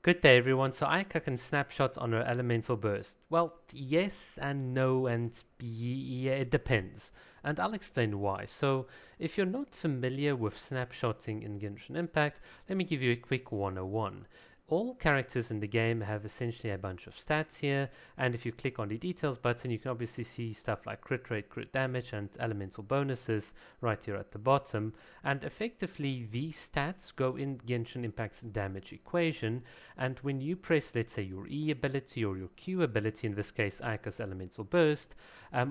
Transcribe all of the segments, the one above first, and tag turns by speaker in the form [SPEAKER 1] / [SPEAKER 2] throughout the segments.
[SPEAKER 1] Good day, everyone. So Ayaka can snapshot on her elemental burst. Well, yes and no, and yeah, it depends. And I'll explain why. So, if you're not familiar with snapshotting in Genshin Impact, let me give you a quick 101. All characters in the game have essentially a bunch of stats here, and if you click on the details button, you can obviously see stuff like crit rate, crit damage, and elemental bonuses right here at the bottom. And effectively, these stats go in Genshin Impact's damage equation, and when you press, let's say, your E ability or your Q ability, in this case, Ayaka's Elemental Burst,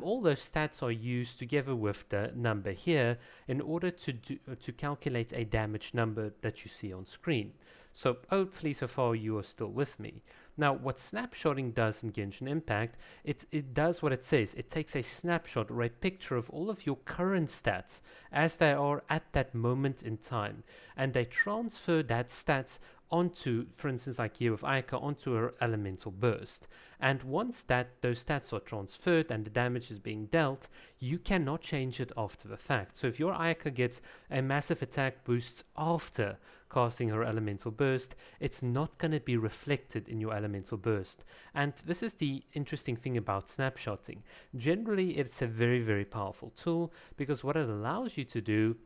[SPEAKER 1] all those stats are used together with the number here in order to calculate a damage number that you see on screen. So hopefully so far you are still with me. Now, what snapshotting does in Genshin Impact, it does what it says. It takes a snapshot or a picture of all of your current stats as they are at that moment in time, and they transfer that stats onto, for instance, like here with Ayaka, onto her elemental burst. And once those stats are transferred and the damage is being dealt, you cannot change it after the fact. So if your Ayaka gets a massive attack boost after casting her elemental burst, it's not going to be reflected in your elemental burst. And this is the interesting thing about snapshotting. Generally, it's a very, very powerful tool because what it allows you to do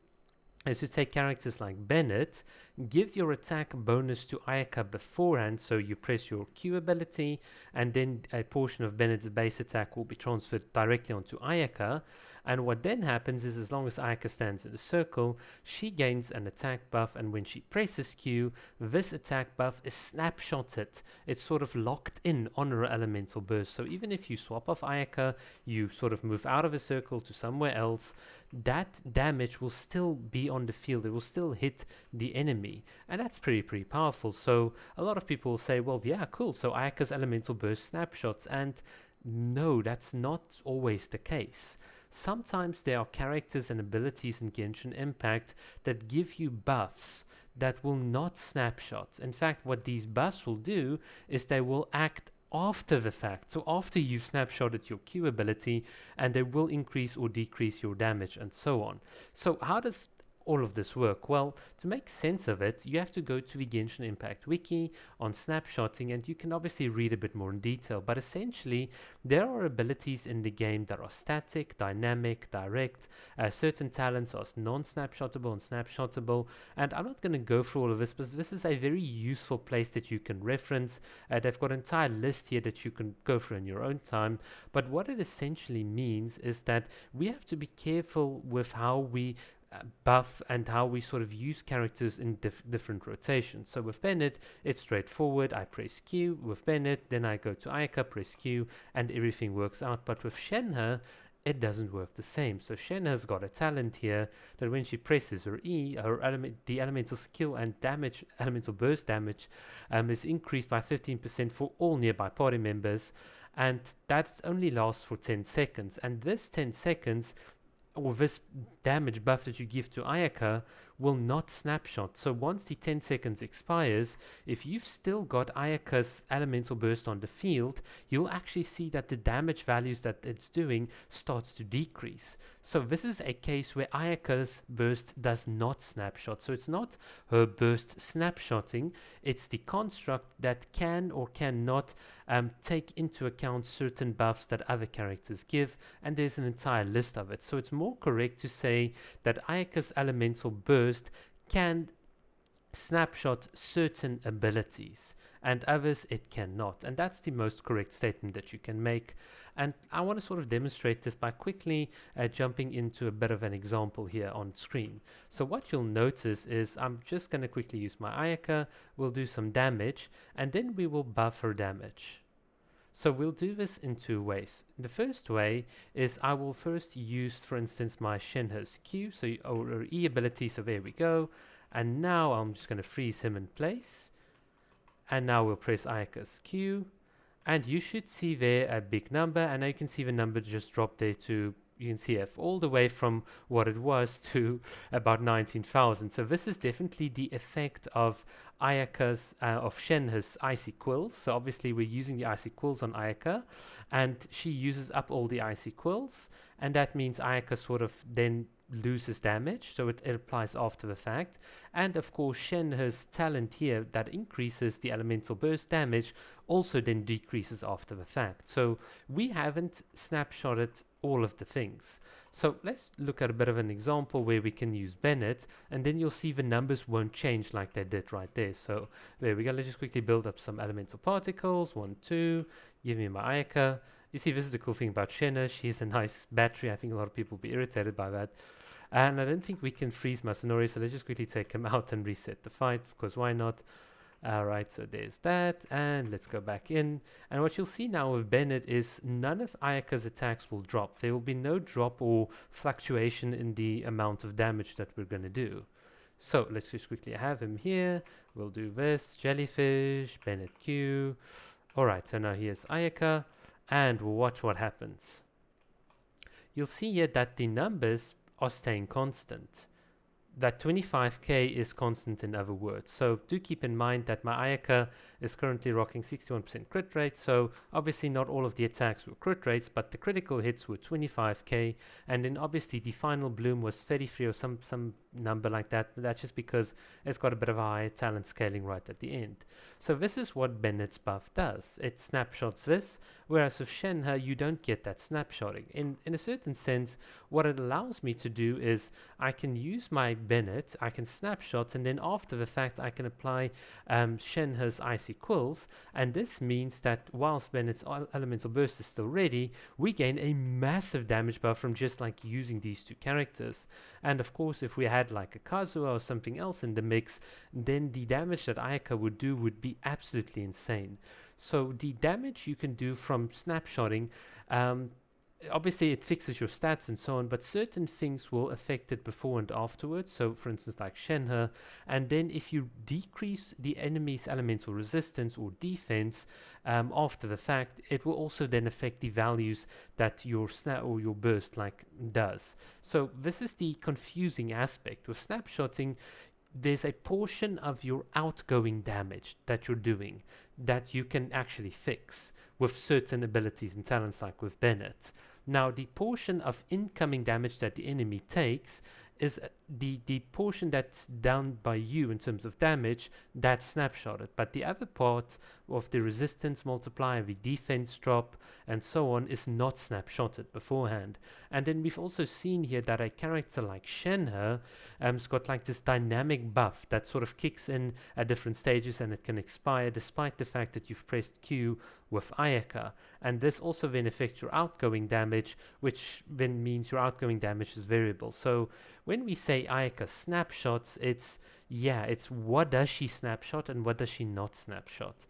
[SPEAKER 1] is to take characters like Bennett, give your attack bonus to Ayaka beforehand, so you press your Q ability, and then a portion of Bennett's base attack will be transferred directly onto Ayaka. And what then happens is, as long as Ayaka stands in the circle, she gains an attack buff, and when she presses Q, this attack buff is snapshotted. It's sort of locked in on her elemental burst. So even if you swap off Ayaka, you sort of move out of a circle to somewhere else, that damage will still be on the field. It will still hit the enemy, and that's pretty powerful. So a lot of people will say, well, yeah, cool, so Ayaka's elemental burst snapshots, and no, that's not always the case. Sometimes there are characters and abilities in Genshin Impact that give you buffs that will not snapshot. In fact, what these buffs will do is they will act after the fact. So after you've snapshotted your Q ability, and they will increase or decrease your damage and so on. So how does all of this work? Well, to make sense of it, you have to go to the Genshin Impact wiki on snapshotting, and you can obviously read a bit more in detail. But essentially, there are abilities in the game that are static, dynamic, direct. Certain talents are non-snapshottable and snapshottable. And I'm not going to go through all of this, but this is a very useful place that you can reference. They've got an entire list here that you can go through in your own time. But what it essentially means is that we have to be careful with how we buff and how we sort of use characters in different rotations. So with Bennett, it's straightforward. I press Q with Bennett, then I go to Ayaka, press Q, and everything works out. But with Shenhe, it doesn't work the same. So Shenhe's got a talent here that when she presses her E, the elemental skill and damage, elemental burst damage, is increased by 15% for all nearby party members, and that only lasts for 10 seconds. And this 10 seconds, or this damage buff that you give to Ayaka, will not snapshot. So once the 10 seconds expires, if you've still got Ayaka's elemental burst on the field, you'll actually see that the damage values that it's doing starts to decrease. So this is a case where Ayaka's burst does not snapshot. So it's not her burst snapshotting, it's the construct that can or cannot take into account certain buffs that other characters give, and there's an entire list of it. So it's more correct to say that Ayaka's elemental burst can snapshot certain abilities and others it cannot, and that's the most correct statement that you can make. And I want to sort of demonstrate this by quickly jumping into a bit of an example here on screen. So what you'll notice is I'm just going to quickly use my Ayaka, we'll do some damage, and then we will buff her damage. So we'll do this in two ways. The first way is I will first use, for instance, my Shenhe's Q, or E ability, so there we go. And now I'm just going to freeze him in place. And now we'll press Ayaka's Q. And you should see there a big number, and now you can see the number just drop there to, you can see all the way from what it was to about 19,000. So this is definitely the effect of of Shenhe's icy quills. So obviously we're using the icy quills on Ayaka, and she uses up all the icy quills, and that means Ayaka sort of then loses damage, so it applies after the fact. And of course, Shenhe's talent here that increases the elemental burst damage also then decreases after the fact. So we haven't snapshotted all of the things. So let's look at a bit of an example where we can use Bennett, and then you'll see the numbers won't change like they did right there. So there we go. Let's just quickly build up some elemental particles. 1, 2. Give me my Ayaka. You see, this is the cool thing about Shenna. She has a nice battery. I think a lot of people will be irritated by that. And I don't think we can freeze Masanori, so let's just quickly take him out and reset the fight, because why not? Alright, so there's that, and let's go back in. And what you'll see now with Bennett is none of Ayaka's attacks will drop. There will be no drop or fluctuation in the amount of damage that we're going to do. So let's just quickly have him here. We'll do this, Jellyfish, Bennett Q. Alright, so now here's Ayaka, and we'll watch what happens. You'll see here that the numbers are staying constant. That 25k is constant, in other words. So do keep in mind that my Ayaka is currently rocking 61% crit rate, so obviously not all of the attacks were crit rates, but the critical hits were 25k, and then obviously the final bloom was 33 or some number like that, but that's just because it's got a bit of a higher talent scaling right at the end. So this is what Bennett's buff does. It snapshots this, whereas with Shenhe you don't get that snapshotting. In a certain sense, what it allows me to do is I can use my Bennett, I can snapshot, and then after the fact I can apply Shenhe's Icy Quills, and this means that whilst Bennett's Elemental Burst is still ready, we gain a massive damage buff from just like using these two characters. And of course, if we had like a Kazuha or something else in the mix, then the damage that Ayaka would do would be absolutely insane. So the damage you can do from snapshotting, obviously it fixes your stats and so on, but certain things will affect it before and afterwards. So for instance, like Shenhe, and then if you decrease the enemy's elemental resistance or defense after the fact, it will also then affect the values that your snap or your burst like does. So this is the confusing aspect with snapshotting. There's a portion of your outgoing damage that you're doing that you can actually fix with certain abilities and talents like with Bennett. Now the portion of incoming damage that the enemy takes is the portion that's done by you in terms of damage, that's snapshotted, but the other part of the resistance multiplier, the defense drop and so on is not snapshotted beforehand. And then we've also seen here that a character like Shenhe has got like this dynamic buff that sort of kicks in at different stages, and it can expire despite the fact that you've pressed Q with Ayaka. And this also then affects your outgoing damage, which then means your outgoing damage is variable. So when we say Ayaka snapshots, it's what does she snapshot and what does she not snapshot.